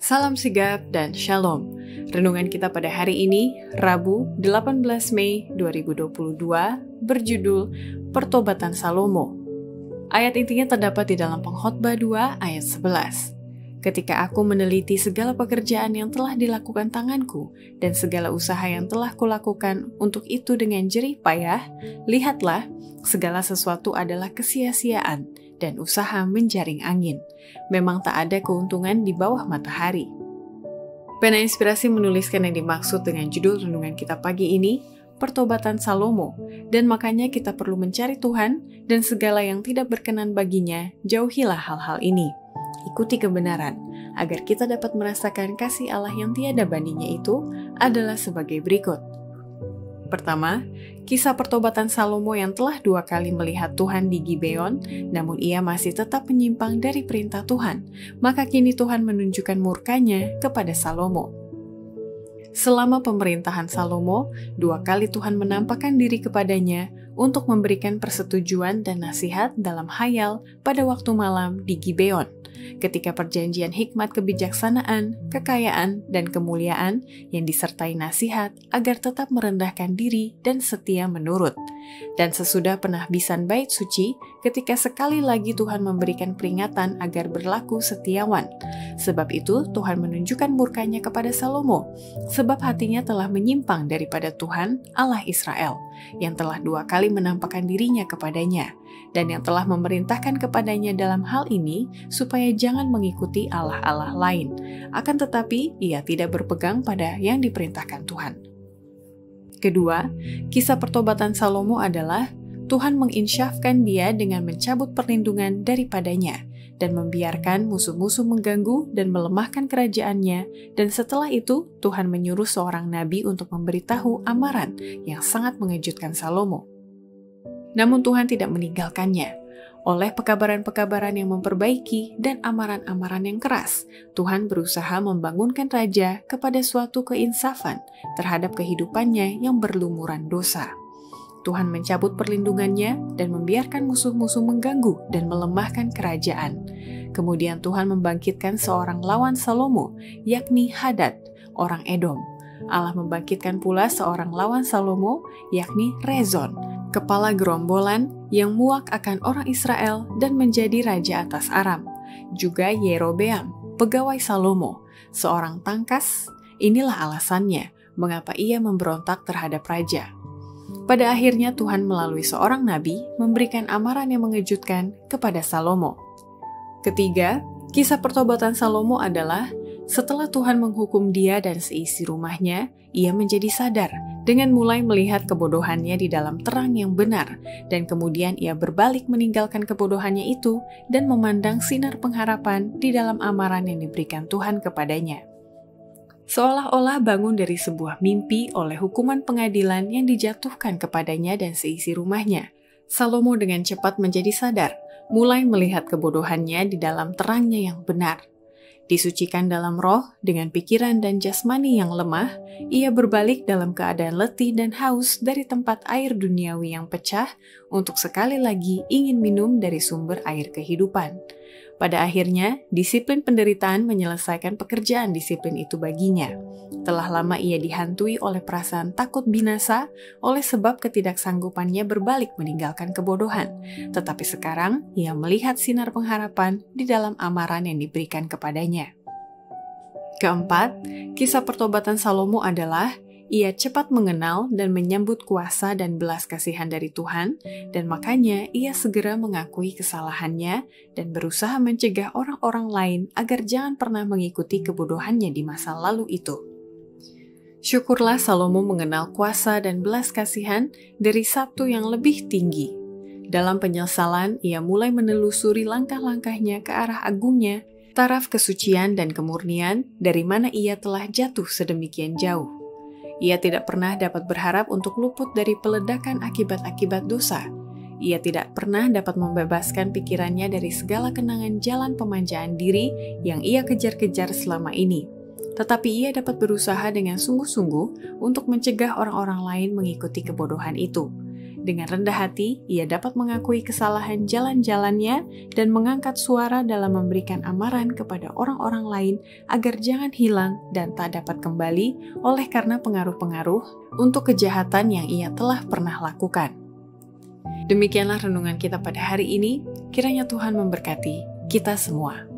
Salam sigap dan shalom. Renungan kita pada hari ini, Rabu 18 Mei 2022, berjudul Pertobatan Salomo. Ayat intinya terdapat di dalam Pengkhotbah 2 ayat 11. Ketika aku meneliti segala pekerjaan yang telah dilakukan tanganku dan segala usaha yang telah kulakukan untuk itu dengan jerih payah, lihatlah, segala sesuatu adalah kesia-siaan dan usaha menjaring angin. Memang tak ada keuntungan di bawah matahari. Pena Inspirasi menuliskan yang dimaksud dengan judul renungan kita pagi ini, Pertobatan Salomo, dan makanya kita perlu mencari Tuhan dan segala yang tidak berkenan baginya, jauhilah hal-hal ini. Ikuti kebenaran, agar kita dapat merasakan kasih Allah yang tiada bandingnya itu adalah sebagai berikut. Pertama, kisah pertobatan Salomo yang telah 2 kali melihat Tuhan di Gibeon, namun ia masih tetap menyimpang dari perintah Tuhan, maka kini Tuhan menunjukkan murkanya kepada Salomo. Selama pemerintahan Salomo, 2 kali Tuhan menampakkan diri kepadanya untuk memberikan persetujuan dan nasihat dalam khayal pada waktu malam di Gibeon, ketika perjanjian hikmat kebijaksanaan, kekayaan, dan kemuliaan yang disertai nasihat agar tetap merendahkan diri dan setia menurut. Dan sesudah penahbisan bait suci, ketika sekali lagi Tuhan memberikan peringatan agar berlaku setiawan. Sebab itu Tuhan menunjukkan murkanya kepada Salomo, sebab hatinya telah menyimpang daripada Tuhan Allah Israel, yang telah 2 kali menampakkan dirinya kepadanya, dan yang telah memerintahkan kepadanya dalam hal ini supaya jangan mengikuti allah-allah lain. Akan tetapi ia tidak berpegang pada yang diperintahkan Tuhan. Kedua, kisah pertobatan Salomo adalah Tuhan menginsyafkan dia dengan mencabut perlindungan daripadanya dan membiarkan musuh-musuh mengganggu dan melemahkan kerajaannya, dan setelah itu Tuhan menyuruh seorang nabi untuk memberitahu amaran yang sangat mengejutkan Salomo. Namun Tuhan tidak meninggalkannya. Oleh pekabaran-pekabaran yang memperbaiki dan amaran-amaran yang keras, Tuhan berusaha membangunkan raja kepada suatu keinsafan terhadap kehidupannya yang berlumuran dosa. Tuhan mencabut perlindungannya dan membiarkan musuh-musuh mengganggu dan melemahkan kerajaan. Kemudian Tuhan membangkitkan seorang lawan Salomo, yakni Hadad, orang Edom. Allah membangkitkan pula seorang lawan Salomo, yakni Rezon, kepala gerombolan yang muak akan orang Israel dan menjadi raja atas Aram. Juga Yerobeam, pegawai Salomo, seorang tangkas. Inilah alasannya mengapa ia memberontak terhadap raja. Pada akhirnya Tuhan melalui seorang nabi memberikan amaran yang mengejutkan kepada Salomo. Ketiga, kisah pertobatan Salomo adalah setelah Tuhan menghukum dia dan seisi rumahnya, ia menjadi sadar dengan mulai melihat kebodohannya di dalam terang yang benar, dan kemudian ia berbalik meninggalkan kebodohannya itu dan memandang sinar pengharapan di dalam amaran yang diberikan Tuhan kepadanya. Seolah-olah bangun dari sebuah mimpi oleh hukuman pengadilan yang dijatuhkan kepadanya dan seisi rumahnya, Salomo dengan cepat menjadi sadar, mulai melihat kebodohannya di dalam terangnya yang benar. Disucikan dalam roh dengan pikiran dan jasmani yang lemah, ia berbalik dalam keadaan letih dan haus dari tempat air duniawi yang pecah untuk sekali lagi ingin minum dari sumber air kehidupan. Pada akhirnya, disiplin penderitaan menyelesaikan pekerjaan disiplin itu baginya. Telah lama ia dihantui oleh perasaan takut binasa oleh sebab ketidaksanggupannya berbalik meninggalkan kebodohan. Tetapi sekarang, ia melihat sinar pengharapan di dalam amaran yang diberikan kepadanya. Keempat, kisah pertobatan Salomo adalah ia cepat mengenal dan menyambut kuasa dan belas kasihan dari Tuhan, dan makanya ia segera mengakui kesalahannya dan berusaha mencegah orang-orang lain agar jangan pernah mengikuti kebodohannya di masa lalu itu. Syukurlah Salomo mengenal kuasa dan belas kasihan dari Sabtu yang lebih tinggi. Dalam penyesalan, ia mulai menelusuri langkah-langkahnya ke arah agungnya, taraf kesucian dan kemurnian dari mana ia telah jatuh sedemikian jauh. Ia tidak pernah dapat berharap untuk luput dari peledakan akibat-akibat dosa. Ia tidak pernah dapat membebaskan pikirannya dari segala kenangan jalan pemanjaan diri yang ia kejar-kejar selama ini. Tetapi ia dapat berusaha dengan sungguh-sungguh untuk mencegah orang-orang lain mengikuti kebodohan itu. Dengan rendah hati, ia dapat mengakui kesalahan jalan-jalannya dan mengangkat suara dalam memberikan amaran kepada orang-orang lain agar jangan hilang dan tak dapat kembali oleh karena pengaruh-pengaruh untuk kejahatan yang ia telah pernah lakukan. Demikianlah renungan kita pada hari ini. Kiranya Tuhan memberkati kita semua.